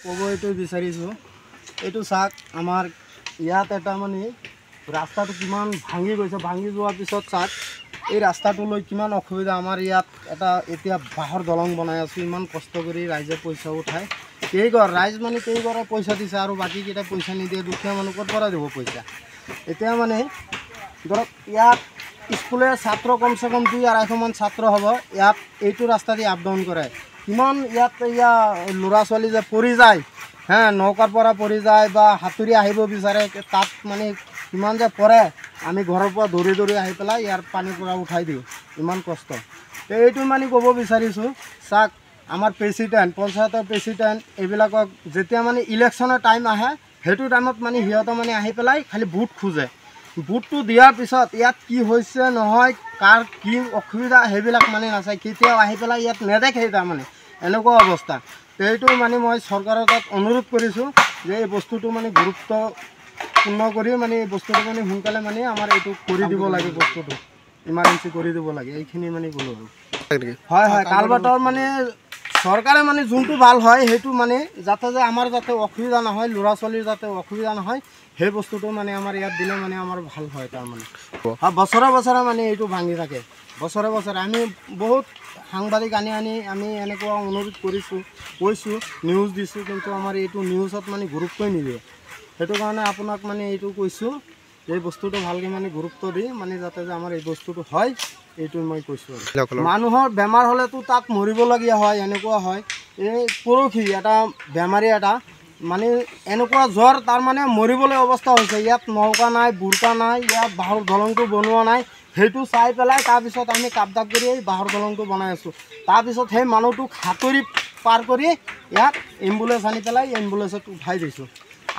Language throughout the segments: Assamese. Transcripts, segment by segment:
ক'ব এইটো বিচাৰিছোঁ, এইটো চাওক আমাৰ ইয়াত এটা মানে ৰাস্তাটো কিমান ভাঙি গৈছে, ভাঙি যোৱাৰ পিছত চাওক এই ৰাস্তাটোলৈ কিমান অসুবিধা। আমাৰ ইয়াত এটা এতিয়া বাঁহৰ দলং বনাই আছোঁ, ইমান কষ্ট কৰি ৰাইজে পইচা উঠায়। ৰাইজ মানে কেইঘৰে পইচা দিছে আৰু বাকীকেইটা পইচা নিদিয়ে, দুখীয়া মানুহ ক'ৰ পৰা দিব পইচা। এতিয়া মানে ধৰক ইয়াত স্কুলে ছাত্ৰ কমচে কম 200-250মান ছাত্ৰ হ'ব, ইয়াত এইটো ৰাস্তা দি আপ ডাউন কৰে। কিমান ইয়াত ল'ৰা ছোৱালী যে পৰি যায়, নৌকাৰ পৰা পৰি যায় বা সাঁতুৰি আহিব বিচাৰে, তাত মানে কিমান যে পৰে। আমি ঘৰৰ পৰা দৌৰি দৌৰি আহি পেলাই ইয়াৰ পানীৰ পৰা উঠাই দিওঁ, ইমান কষ্ট। এইটো মানে ক'ব বিচাৰিছোঁ, চাওক আমাৰ প্ৰেচিডেণ্ট, পঞ্চায়তৰ প্ৰেচিডেণ্ট এইবিলাকক যেতিয়া মানে ইলেকশ্যনৰ টাইম আহে, সেইটো টাইমত মানে সিহঁতে মানে আহি পেলাই খালি ভোট খোজে। ভোটটো দিয়াৰ পিছত ইয়াত কি হৈছে নহয়, কাৰ কি অসুবিধা সেইবিলাক মানে নাচায়, কেতিয়াও আহি পেলাই ইয়াত নেদেখে। তাৰমানে এনেকুৱা অৱস্থা। সেইটো মানে মই চৰকাৰৰ তাত অনুৰোধ কৰিছোঁ যে এই বস্তুটো মানে গুৰুত্বপূৰ্ণ কৰি মানে এই বস্তুটো মানে সোনকালে মানে আমাৰ এইটো কৰি দিব লাগে, বস্তুটো ইমাৰ্জেঞ্চি কৰি দিব লাগে। এইখিনি মানে ক'লোঁ আৰু। হয়, কালভাৰ্টৰ মানে চৰকাৰে মানে যোনটো ভাল হয় সেইটো মানে যাতে যে আমাৰ যাতে অসুবিধা নহয়, ল'ৰা ছোৱালীৰ যাতে অসুবিধা নহয়, সেই বস্তুটো মানে আমাৰ ইয়াত দিলে মানে আমাৰ ভাল হয়। তাৰমানে বছৰে বছৰে মানে এইটো ভাঙি থাকে, বছৰে বছৰে। আমি বহুত সাংবাদিক আনি আমি এনেকুৱা অনুৰোধ কৈছোঁ, নিউজ দিছোঁ, কিন্তু আমাৰ এইটো নিউজত মানে গুৰুত্বই নিদিয়ে। সেইটো কাৰণে আপোনাক মানে এইটো কৈছোঁ, এই বস্তুটো ভালকৈ মানে গুৰুত্ব দি মানে যাতে যে আমাৰ এই বস্তুটো হয়, এইটো মই কৈছোঁ। মানুহৰ বেমাৰ হ'লেতো তাত মৰিবলগীয়া হয়, এনেকুৱা হয়। এই পৰহি এটা বেমাৰী এটা মানে এনেকুৱা জ্বৰ, তাৰমানে মৰিবলৈ অৱস্থা হৈছে। ইয়াত নৌকা নাই, বুৰকা নাই, ইয়াত বাঁহৰ দলংটো বনোৱা নাই। সেইটো চাই পেলাই তাৰপিছত আমি কাপদাপ কৰি এই বাঁহৰ দলংটো বনাই আছোঁ। তাৰপিছত সেই মানুহটোক সাঁতুৰি পাৰ কৰি ইয়াত এম্বুলেঞ্চ আনি পেলাই এম্বুলেঞ্চত উঠাই দিছোঁ।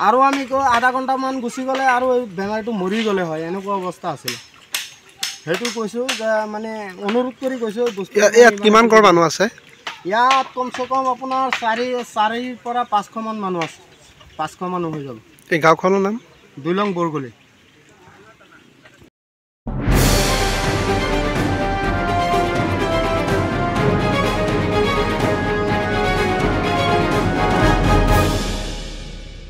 আৰু আমি আধা ঘণ্টামান গুচি গ'লে আৰু এই বেমাৰীটো মৰি গ'লে হয়, এনেকুৱা অৱস্থা আছিলে। সেইটো কৈছোঁ যে মানে অনুৰোধ কৰি কৈছোঁ। ইয়াত কিমান ঘৰ মানুহ আছে? ইয়াত কমচে কম আপোনাৰ 400 পৰা 500মান মানুহ আছে। 500 মানুহ হৈ যাব। এই গাঁওখনৰ নাম? 2 নং বৰগলি।